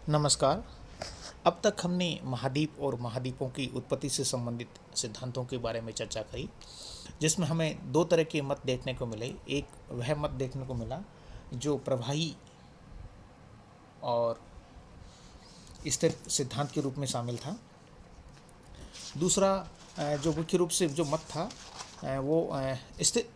नमस्कार। अब तक हमने महाद्वीप और महाद्वीपों की उत्पत्ति से संबंधित सिद्धांतों के बारे में चर्चा करी, जिसमें हमें दो तरह के मत देखने को मिले। एक वह मत देखने को मिला जो प्रवाही और स्थिर सिद्धांत के रूप में शामिल था। दूसरा जो मुख्य रूप से जो मत था वो स्थिर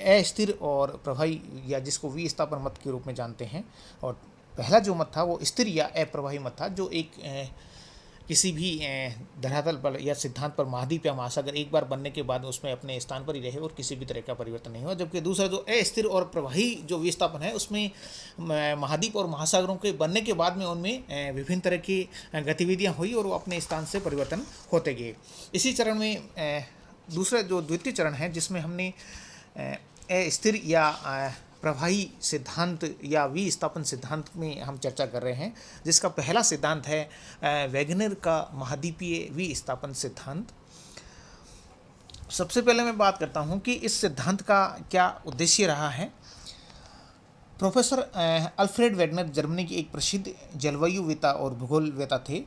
अस्थिर और प्रवाही या जिसको विस्थापन मत के रूप में जानते हैं। और पहला जो मत था वो स्थिर या अप्रवाही मत था, जो एक किसी भी धरातल पर या सिद्धांत पर महाद्वीप या महासागर एक बार बनने के बाद उसमें अपने स्थान पर ही रहे और किसी भी तरह का परिवर्तन नहीं हुआ। जबकि दूसरा जो अस्थिर और प्रवाही जो विस्थापन है उसमें महाद्वीप और महासागरों के बनने के बाद में उनमें विभिन्न तरह की गतिविधियां हुई और वो अपने स्थान से परिवर्तन होते गए। इसी चरण में दूसरा जो द्वितीय चरण है जिसमें हमने अस्थिर या प्रवाही सिद्धांत या विस्थापन सिद्धांत में हम चर्चा कर रहे हैं, जिसका पहला सिद्धांत है वैगनर का महाद्वीपीय विस्थापन सिद्धांत। सबसे पहले मैं बात करता हूं कि इस सिद्धांत का क्या उद्देश्य रहा है। प्रोफेसर अल्फ्रेड वैगनर जर्मनी के एक प्रसिद्ध जलवायुवेता और भूगोलवेता थे।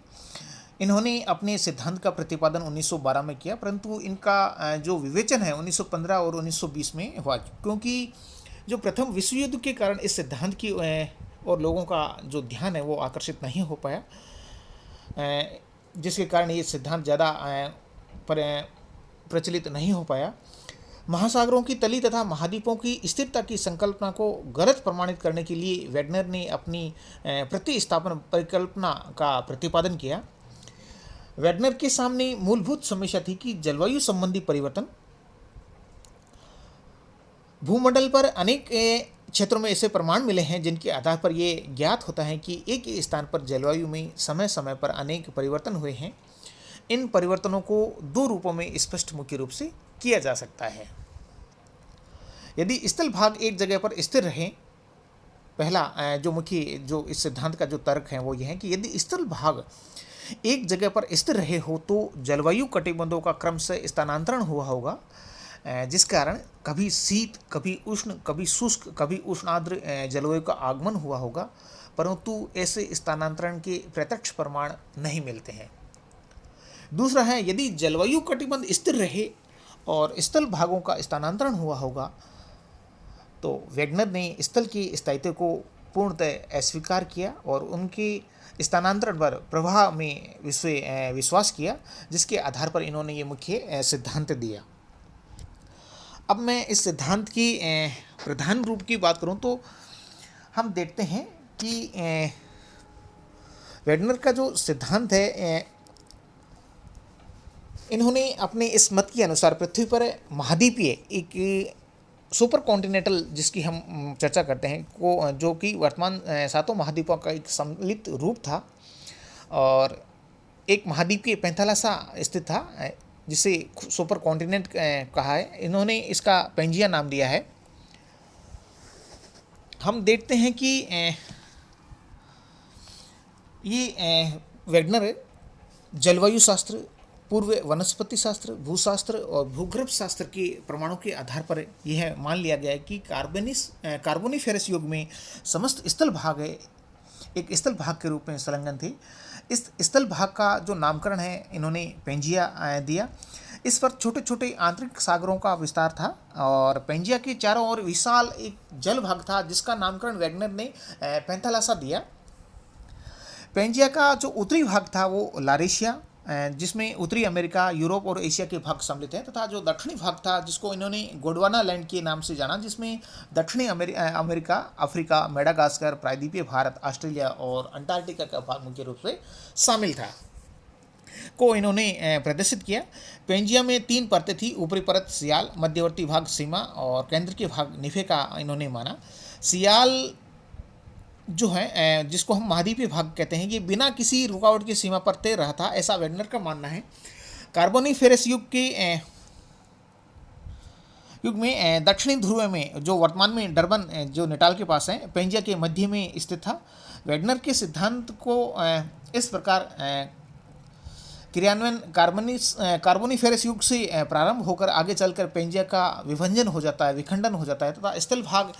इन्होंने अपने सिद्धांत का प्रतिपादन 1912 में किया, परंतु इनका जो विवेचन है 1915 और 1920 में हुआ, क्योंकि जो प्रथम विश्व युद्ध के कारण इस सिद्धांत की और लोगों का जो ध्यान है वो आकर्षित नहीं हो पाया, जिसके कारण ये सिद्धांत ज़्यादा प्रचलित नहीं हो पाया। महासागरों की तली तथा महाद्वीपों की स्थिरता की संकल्पना को गलत प्रमाणित करने के लिए वैगनर ने अपनी प्रतिस्थापन परिकल्पना का प्रतिपादन किया। वैगनर के सामने मूलभूत समस्या थी कि जलवायु संबंधी परिवर्तन। भूमंडल पर अनेक क्षेत्रों में ऐसे प्रमाण मिले हैं जिनके आधार पर ये ज्ञात होता है कि एक ही स्थान पर जलवायु में समय समय पर अनेक परिवर्तन हुए हैं। इन परिवर्तनों को दो रूपों में स्पष्ट मुख्य रूप से किया जा सकता है। यदि स्थल भाग एक जगह पर स्थिर रहे, पहला जो मुख्य जो इस सिद्धांत का जो तर्क है वो यह है कि यदि स्थल भाग एक जगह पर स्थिर रहे हो तो जलवायु कटिबंधों का क्रम से स्थानांतरण हुआ होगा, जिस कारण कभी शीत, कभी उष्ण, कभी शुष्क, कभी उष्णाद्र जलवायु का आगमन हुआ होगा, परंतु ऐसे स्थानांतरण के प्रत्यक्ष प्रमाण नहीं मिलते हैं। दूसरा है, यदि जलवायु कटिबंध स्थिर रहे और स्थल भागों का स्थानांतरण हुआ होगा तो वैगनर ने स्थल के स्थायित्व को पूर्णतः अस्वीकार किया और उनके स्थानांतरण पर प्रवाह में विश्वास किया, जिसके आधार पर इन्होंने ये मुख्य सिद्धांत दिया। अब मैं इस सिद्धांत की प्रधान रूप की बात करूं तो हम देखते हैं कि वैगनर का जो सिद्धांत है, इन्होंने अपने इस मत के अनुसार पृथ्वी पर महाद्वीपीय एक सुपर कॉन्टिनेंटल जिसकी हम चर्चा करते हैं को, जो कि वर्तमान सातों महाद्वीपों का एक सम्मिलित रूप था और एक महाद्वीप के पैंथालासा स्थित था, जिसे सुपर कॉन्टिनेंट कहा है। इन्होंने इसका पेंजिया नाम दिया है। हम देखते हैं कि ये वैगनर जलवायु शास्त्र, पूर्व वनस्पति शास्त्र, भूशास्त्र और भूगर्भ शास्त्र के प्रमाणों के आधार पर यह मान लिया गया है कि कार्बोनिफेरस युग में समस्त स्थल भाग एक स्थल भाग के रूप में संलग्न थे। इस स्थल भाग का जो नामकरण है इन्होंने पेंजिया दिया। इस पर छोटे छोटे आंतरिक सागरों का विस्तार था और पेंजिया के चारों ओर विशाल एक जल भाग था जिसका नामकरण वैगनर ने पैंथालासा दिया। पेंजिया का जो उत्तरी भाग था वो लारेशिया, जिसमें उत्तरी अमेरिका, यूरोप और एशिया के भाग सम्मिलित हैं, तथा जो दक्षिणी भाग था जिसको इन्होंने गोंडवाना लैंड के नाम से जाना, जिसमें दक्षिणी अमेरिका, अफ्रीका, मेडागास्कर, प्रायद्वीपीय भारत, ऑस्ट्रेलिया और अंटार्कटिका का भाग मुख्य रूप से शामिल था, को इन्होंने प्रदर्शित किया। पेंजिया में 3 परतें थी, ऊपरी परत सियाल, मध्यवर्ती भाग सीमा और केंद्र के भाग निफे का इन्होंने माना। सियाल जो है जिसको हम महाद्वीपीय भाग कहते हैं, ये बिना किसी रुकावट की सीमा पर तैर रहा था, ऐसा वैगनर का मानना है। कार्बोनिफेरस युग में दक्षिणी ध्रुव में, जो वर्तमान में डरबन जो नेटाल के पास है, पेंजिया के मध्य में स्थित था। वैगनर के सिद्धांत को इस प्रकार क्रियान्वयन कार्बोनिफेरस युग से प्रारंभ होकर आगे चलकर पेंजिया का विभंजन हो जाता है, विखंडन हो जाता है, तथा स्थल भाग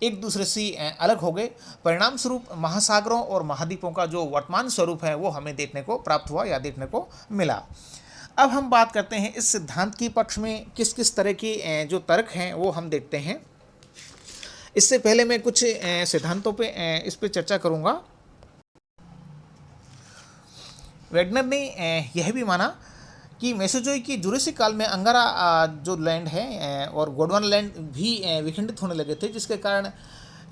एक दूसरे से अलग हो गए। परिणाम स्वरूप महासागरों और महाद्वीपों का जो वर्तमान स्वरूप है वो हमें देखने को प्राप्त हुआ या देखने को मिला। अब हम बात करते हैं इस सिद्धांत के पक्ष में किस किस तरह के जो तर्क हैं वो हम देखते हैं। इससे पहले मैं कुछ सिद्धांतों पे इस पे चर्चा करूंगा। वेगनर ने यह भी माना कि मेसोजोइक की जुरासिक काल में अंगारा जो लैंड है और गोंडवाना लैंड भी विखंडित होने लगे थे, जिसके कारण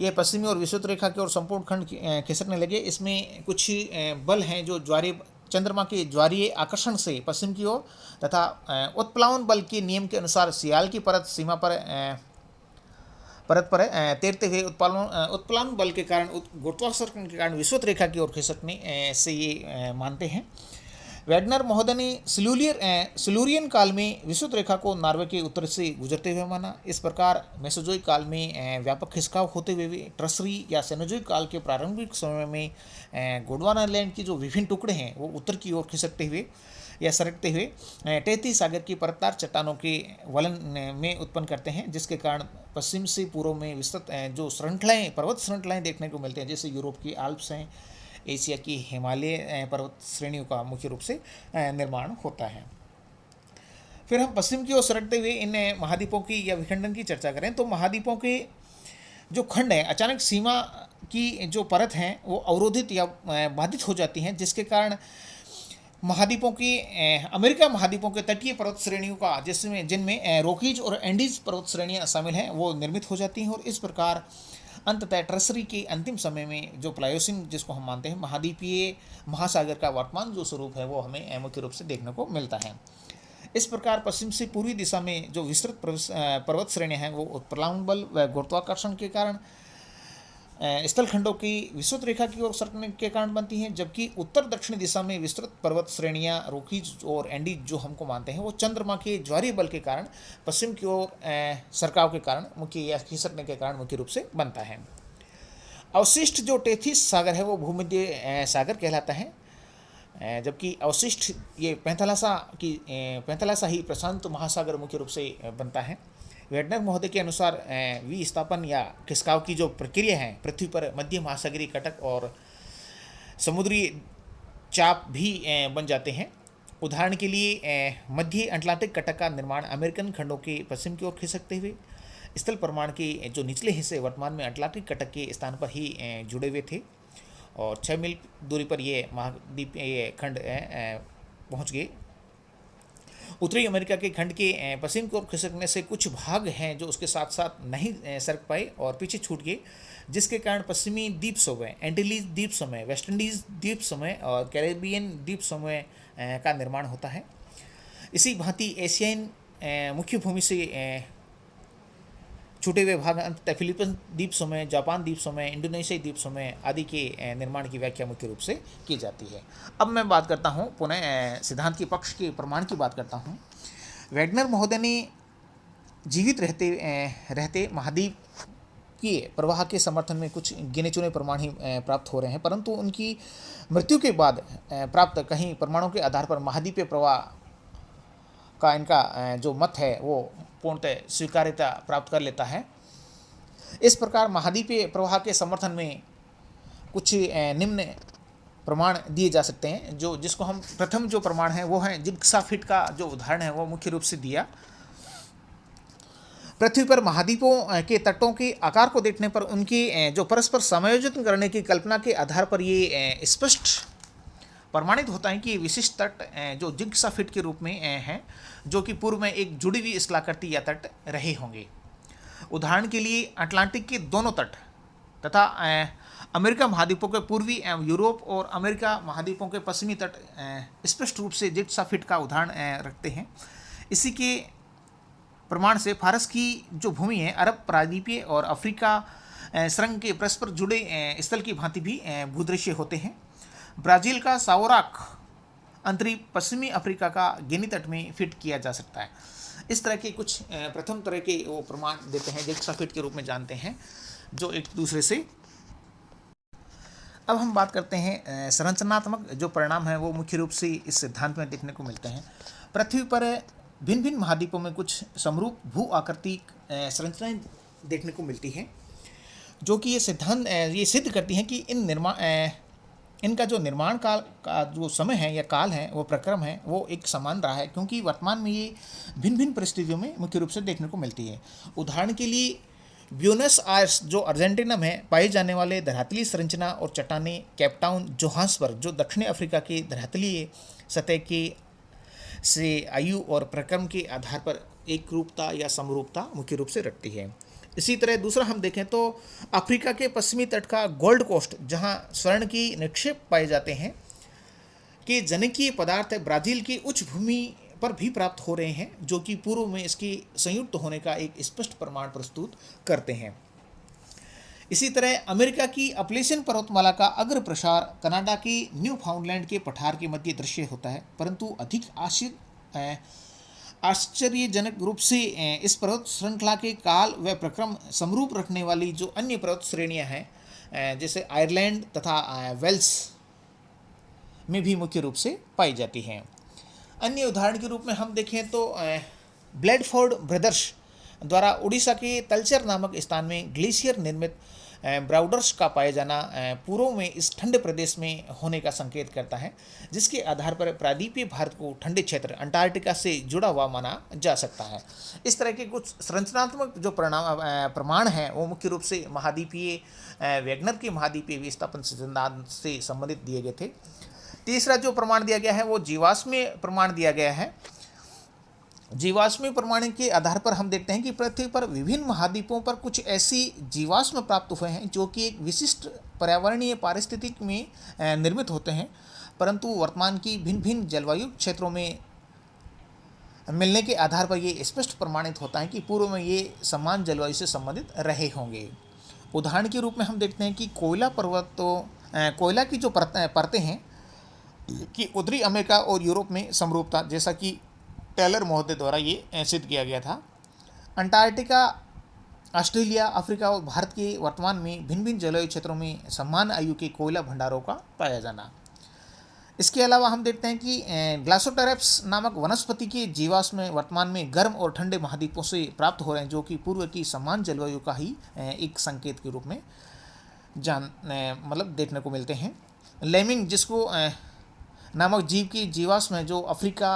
यह पश्चिमी और विषुवत रेखा के और संपूर्ण खंड खिसकने लगे। इसमें कुछ बल हैं जो ज्वारीय चंद्रमा के ज्वारीय आकर्षण से पश्चिम की ओर तथा उत्प्लावन बल के नियम के अनुसार सियाल की परत सीमा पर तैरते हुए उत्प्लावन बल के कारण गुरुत्वाकर्षण के कारण विषुवत रेखा की ओर खिसकने से ये मानते हैं। वेगनर महोदय ने सिल्यूरियन काल में विषुवत रेखा को नॉर्वे के उत्तर से गुजरते हुए माना। इस प्रकार मेसोजोइक काल में व्यापक खिसकाव होते हुए भी ट्रसरी या सेनोजोइक काल के प्रारंभिक समय में गोंडवाना लैंड के जो विभिन्न टुकड़े हैं वो उत्तर की ओर खिसकते हुए या सरकते हुए टहती सागर की परतदार चट्टानों के वलन में उत्पन्न करते हैं, जिसके कारण पश्चिम से पूर्व में विस्तृत जो श्रृंखलाएँ पर्वत श्रृंखलाएँ देखने को मिलते हैं, जैसे यूरोप की आल्प्स हैं, एशिया की हिमालय पर्वत श्रेणियों का मुख्य रूप से निर्माण होता है। फिर हम पश्चिम की ओर सरकते हुए इन महाद्वीपों की या विखंडन की चर्चा करें तो महाद्वीपों के जो खंड हैं अचानक सीमा की जो परत हैं वो अवरोधित या बाधित हो जाती हैं, जिसके कारण महाद्वीपों की अमेरिका महाद्वीपों के तटीय पर्वत श्रेणियों का जिनमें रॉकीज और एंडीज पर्वत श्रेणियाँ शामिल हैं वो निर्मित हो जाती हैं। और इस प्रकार अंततः ट्रसरी के अंतिम समय में जो प्लायोसिन जिसको हम मानते हैं महाद्वीपीय महासागर का वर्तमान जो स्वरूप है वो हमें मुख्य रूप से देखने को मिलता है। इस प्रकार पश्चिम से पूर्वी दिशा में जो विस्तृत पर्वत श्रेणियाँ हैं वो उत्प्लावन बल व गुरुत्वाकर्षण के कारण स्थल खंडों की विषुवत रेखा की ओर सरकने के कारण बनती हैं, जबकि उत्तर दक्षिणी दिशा में विस्तृत पर्वत श्रेणियाँ रॉकीज और एंडीज जो हमको मानते हैं वो चंद्रमा के ज्वारीय बल के कारण पश्चिम की ओर सरकाव के कारण मुख्य या खिसकने के कारण मुख्य रूप से बनता है। अवशिष्ट जो टेथिस सागर है वो भूमध्य सागर कहलाता है, जबकि अवशिष्ट ये पैंथालासा ही प्रशांत महासागर मुख्य रूप से बनता है। वेगनर महोदय के अनुसार विस्थापन या खिसकाव की जो प्रक्रिया है पृथ्वी पर मध्य महासागरीय कटक और समुद्री चाप भी बन जाते हैं। उदाहरण के लिए मध्य अटलांटिक कटक का निर्माण अमेरिकन खंडों के पश्चिम की ओर खिसकते हुए स्थल प्रमाण के जो निचले हिस्से वर्तमान में अटलांटिक कटक के स्थान पर ही जुड़े हुए थे और 6 मील दूरी पर ये महाद्वीप खंड पहुँच गए। उत्तरी अमेरिका के खंड के पश्चिम की ओर खिसकने से कुछ भाग हैं जो उसके साथ साथ नहीं सरक पाए और पीछे छूट गए, जिसके कारण पश्चिमी द्वीप समूह, एंटीलीज द्वीप समूह, वेस्ट इंडीज द्वीप समूह और कैरेबियन द्वीप समूह का निर्माण होता है। इसी भांति एशियाई मुख्य भूमि से छूटे हुए भाग अंततः फिलीपींस द्वीप समूह, जापान द्वीप समूह, इंडोनेशियाई द्वीप समूह आदि के निर्माण की व्याख्या मुख्य रूप से की जाती है। अब मैं बात करता हूँ पुनः सिद्धांत के पक्ष के प्रमाण की बात करता हूँ। वेगनर महोदय ने जीवित रहते महाद्वीप के प्रवाह के समर्थन में कुछ गिने चुने प्रमाण ही प्राप्त हो रहे हैं, परंतु उनकी मृत्यु के बाद प्राप्त कहीं प्रमाणों के आधार पर महाद्वीपीय प्रवाह का इनका जो मत है वो पूर्णतः स्वीकार्यता प्राप्त कर लेता है। इस प्रकार महाद्वीपीय प्रवाह के समर्थन में कुछ निम्न प्रमाण दिए जा सकते हैं। जिसको हम प्रथम जो प्रमाण है वो है जिग्सा फिट का जो उदाहरण है वो मुख्य रूप से दिया। पृथ्वी पर महाद्वीपों के तटों के आकार को देखने पर उनकी जो परस्पर समायोजित करने की कल्पना के आधार पर ये स्पष्ट प्रमाणित होता है कि विशिष्ट तट जो जिग्सा फिट के रूप में हैं, जो कि पूर्व में एक जुड़ी हुई स्थलाकृति या तट रहे होंगे। उदाहरण के लिए अटलांटिक के दोनों तट तथा अमेरिका महाद्वीपों के पूर्वी एवं यूरोप और अमेरिका महाद्वीपों के पश्चिमी तट स्पष्ट रूप से जिग्सा फिट का उदाहरण रखते हैं। इसी के प्रमाण से फारस की जो भूमि है अरब प्रायद्वीपीय और अफ्रीका सुरंग के परस्पर जुड़े स्थल की भांति भी भूदृश्य होते हैं। ब्राज़ील का साओराक अंतरी पश्चिमी अफ्रीका का गिनी तट में फिट किया जा सकता है। इस तरह के कुछ प्रथम तरह के वो प्रमाण देते हैं, जिग्सा फिट के रूप में जानते हैं, जो एक दूसरे से। अब हम बात करते हैं संरचनात्मक जो परिणाम है वो मुख्य रूप से इस सिद्धांत में देखने को मिलते हैं। पृथ्वी पर भिन्न भिन्न महाद्वीपों में कुछ समरूप भू आकृतिक संरचनाएं देखने को मिलती हैं। जो कि ये सिद्धांत ये सिद्ध करती हैं कि इनका जो निर्माण काल का जो समय है या काल है, वो प्रक्रम है, वो एक समान रहा है, क्योंकि वर्तमान में ये भिन्न भिन्न परिस्थितियों में मुख्य रूप से देखने को मिलती है। उदाहरण के लिए ब्यूनस आयर्स जो अर्जेंटीना में पाए जाने वाले धरातलीय संरचना और चट्टानें, केपटाउन, जोहान्सबर्ग जो दक्षिणी अफ्रीका की धरातलीय सतह के से आयु और प्रक्रम के आधार पर एक रूपता या समरूपता मुख्य रूप से रखती है। इसी तरह दूसरा हम देखें तो अफ्रीका के पश्चिमी तट का गोल्ड कोस्ट, जहां स्वर्ण की निक्षेप पाए जाते हैं, कि जनिकीय पदार्थ ब्राज़ील की उच्च भूमि पर भी प्राप्त हो रहे हैं, जो कि पूर्व में इसकी संयुक्त होने का एक स्पष्ट प्रमाण प्रस्तुत करते हैं। इसी तरह अमेरिका की अपलेशियन पर्वतमाला का अग्र प्रसार कनाडा की न्यू फाउंडलैंड के पठार के मध्य दृश्य होता है, परंतु अधिक आश्चर्यजनक रूप से इस पर्वत श्रृंखला के काल व प्रक्रम समरूप रखने वाली जो अन्य पर्वत श्रेणियां हैं, जैसे आयरलैंड तथा वेल्स में भी मुख्य रूप से पाई जाती हैं। अन्य उदाहरण के रूप में हम देखें तो ब्लैडफोर्ड ब्रदर्स द्वारा उड़ीसा के तलचर नामक स्थान में ग्लेशियर निर्मित ब्राउडर्स का पाया जाना पूर्व में इस ठंडे प्रदेश में होने का संकेत करता है, जिसके आधार पर प्रायद्वीपीय भारत को ठंडे क्षेत्र अंटार्कटिका से जुड़ा हुआ माना जा सकता है। इस तरह के कुछ संरचनात्मक जो प्रमाण हैं वो मुख्य रूप से महाद्वीपीय वेगनर के महाद्वीपीय विस्थापन सिद्धांत से संबंधित दिए गए थे। तीसरा जो प्रमाण दिया गया है वो जीवाश्मीय प्रमाण दिया गया है। जीवाश्मीय प्रमाण के आधार पर हम देखते हैं कि पृथ्वी पर विभिन्न महाद्वीपों पर कुछ ऐसी जीवाश्म प्राप्त हुए हैं जो कि एक विशिष्ट पर्यावरणीय पारिस्थितिक में निर्मित होते हैं, परंतु वर्तमान की भिन्न भिन्न जलवायु क्षेत्रों में मिलने के आधार पर ये स्पष्ट प्रमाणित होता है कि पूर्व में ये समान जलवायु से संबंधित रहे होंगे। उदाहरण के रूप में हम देखते हैं कि कोयला की जो परतें हैं कि उत्तरी अमेरिका और यूरोप में समरूपता, जैसा कि टेलर महोदय द्वारा ये सिद्ध किया गया था। अंटार्कटिका, ऑस्ट्रेलिया, अफ्रीका और भारत के वर्तमान में भिन्न भिन्न जलवायु क्षेत्रों में समान आयु के कोयला भंडारों का पाया जाना। इसके अलावा हम देखते हैं कि ग्लासोटेरेप्स नामक वनस्पति के जीवाश्म वर्तमान में गर्म और ठंडे महाद्वीपों से प्राप्त हो रहे हैं, जो कि पूर्व की समान जलवायु का ही एक संकेत के रूप में मतलब देखने को मिलते हैं। लेमिंग जिसको नामक जीव की जीवाश्म जो अफ्रीका,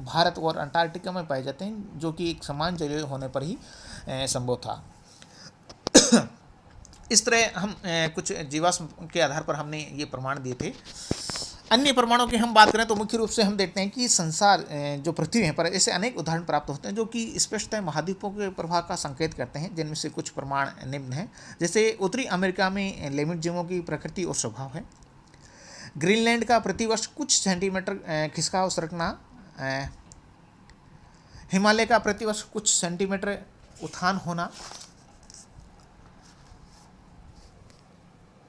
भारत और अंटार्कटिका में पाए जाते हैं, जो कि एक समान जलवायु होने पर ही संभव था। इस तरह हम कुछ जीवाश्म के आधार पर हमने ये प्रमाण दिए थे। अन्य प्रमाणों की हम बात करें तो मुख्य रूप से हम देखते हैं कि संसार जो पृथ्वी है पर ऐसे अनेक उदाहरण प्राप्त होते हैं जो कि स्पष्टतः महाद्वीपों के प्रभाव का संकेत करते हैं, जिनमें से कुछ प्रमाण निम्न हैं। जैसे उत्तरी अमेरिका में लेमिट जीवों की प्रकृति और स्वभाव है। ग्रीनलैंड का प्रतिवर्ष कुछ सेंटीमीटर खिसकाव सरकना, हिमालय का प्रतिवर्ष कुछ सेंटीमीटर उत्थान होना,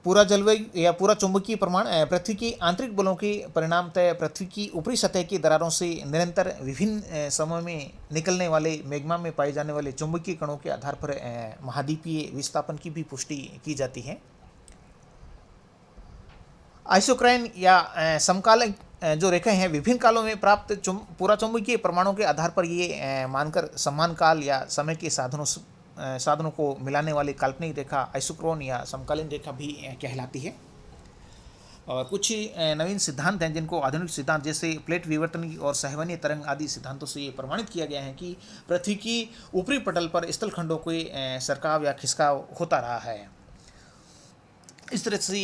पूरा जलवायु या पूरा चुंबकीय प्रमाण पृथ्वी के आंतरिक बलों के परिणामतः पृथ्वी की ऊपरी सतह की दरारों से निरंतर विभिन्न समय में निकलने वाले मैग्मा में पाए जाने वाले चुंबकीय कणों के आधार पर महाद्वीपीय विस्थापन की भी पुष्टि की जाती है। आइसोक्राइन या समकालिक जो रेखाएं हैं विभिन्न कालों में प्राप्त पूरा चुंबकीय परमाणुओं के आधार पर ये मानकर समान काल या समय के साधनों को मिलाने वाली काल्पनिक रेखा आइसोक्रोन या समकालीन रेखा भी कहलाती है। और कुछ नवीन सिद्धांत हैं जिनको आधुनिक सिद्धांत जैसे प्लेट विवर्तन और सहवनीय तरंग आदि सिद्धांतों से ये प्रमाणित किया गया है कि पृथ्वी की ऊपरी पटल पर स्थलखंडों के सरकाव या खिसकाव होता रहा है। इस तरह से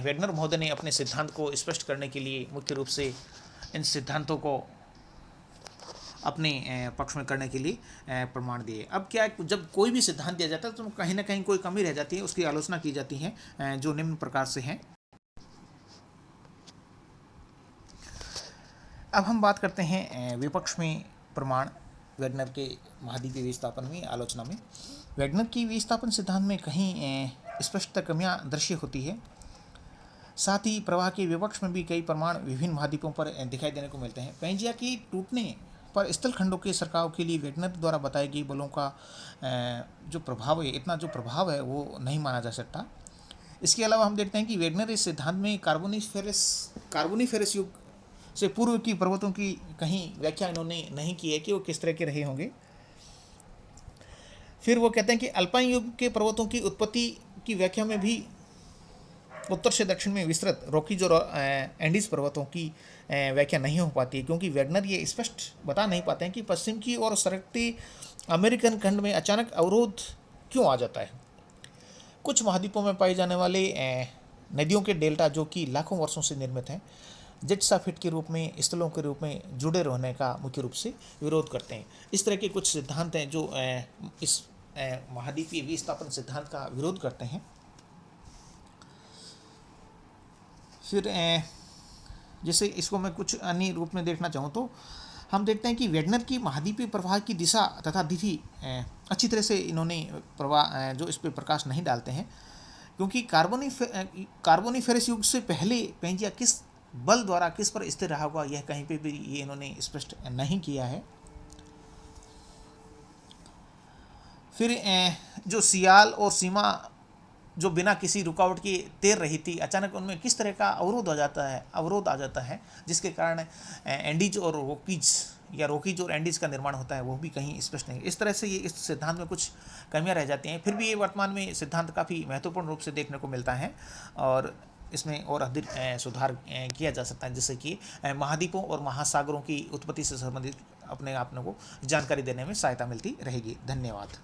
वेगनर महोदय ने अपने सिद्धांत को स्पष्ट करने के लिए मुख्य रूप से इन सिद्धांतों को अपने पक्ष में करने के लिए प्रमाण दिए। अब क्या है, जब कोई भी सिद्धांत दिया जाता है तो कहीं ना कहीं कोई कमी रह जाती है, उसकी आलोचना की जाती है, जो निम्न प्रकार से है। अब हम बात करते हैं विपक्ष में प्रमाण वेगनर के महाद्वीपीय विस्थापन में आलोचना में। वेगनर की विस्थापन सिद्धांत में कहीं स्पष्ट कमियां दृश्य होती है। साथ ही प्रवाह के विपक्ष में भी कई प्रमाण विभिन्न महाद्वीपों पर दिखाई देने को मिलते हैं। पैंजिया की टूटने पर स्थल खंडों के सरकाव के लिए वेगनर द्वारा बताई गई बलों का जो प्रभाव है, इतना जो प्रभाव है वो नहीं माना जा सकता। इसके अलावा हम देखते हैं कि वेगनर इस सिद्धांत में कार्बोनिफेरस युग से पूर्व की पर्वतों की कहीं व्याख्या इन्होंने नहीं की है कि वो किस तरह के रहे होंगे। फिर वो कहते हैं कि अल्पाइन युग के पर्वतों की उत्पत्ति की व्याख्या में भी उत्तर से दक्षिण में विस्तृत रॉकीज और एंडीज पर्वतों की व्याख्या नहीं हो पाती है, क्योंकि वेगनर ये स्पष्ट बता नहीं पाते हैं कि पश्चिम की ओर सरकती अमेरिकन खंड में अचानक अवरोध क्यों आ जाता है। कुछ महाद्वीपों में पाए जाने वाले नदियों के डेल्टा, जो कि लाखों वर्षों से निर्मित हैं, जेटसाफिट के रूप में, स्थलों के रूप में जुड़े रहने का मुख्य रूप से विरोध करते हैं। इस तरह के कुछ सिद्धांत हैं जो इस महाद्वीपीय विस्थापन सिद्धांत का विरोध करते हैं। फिर जैसे इसको मैं कुछ अन्य रूप में देखना चाहूँ तो हम देखते हैं कि वेगनर की महाद्वीपीय प्रवाह की दिशा तथा तिथि अच्छी तरह से इन्होंने प्रवाह जो इस पर प्रकाश नहीं डालते हैं, क्योंकि कार्बोनिफेरस युग से पहले पेंजिया किस बल द्वारा किस पर स्थिर रहा होगा, यह कहीं पे भी ये इन्होंने स्पष्ट नहीं किया है। फिर जो सियाल और सीमा जो बिना किसी रुकावट के तैर रही थी, अचानक उनमें किस तरह का अवरोध आ जाता है जिसके कारण एंडीज और रॉकीज और एंडीज का निर्माण होता है, वो भी कहीं स्पष्ट नहीं। इस तरह से ये इस सिद्धांत में कुछ कमियां रह जाती हैं। फिर भी ये वर्तमान में सिद्धांत काफ़ी महत्वपूर्ण रूप से देखने को मिलता है और इसमें और अधिक सुधार किया जा सकता है, जिससे कि महाद्वीपों और महासागरों की उत्पत्ति से संबंधित अपने आप को जानकारी देने में सहायता मिलती रहेगी। धन्यवाद।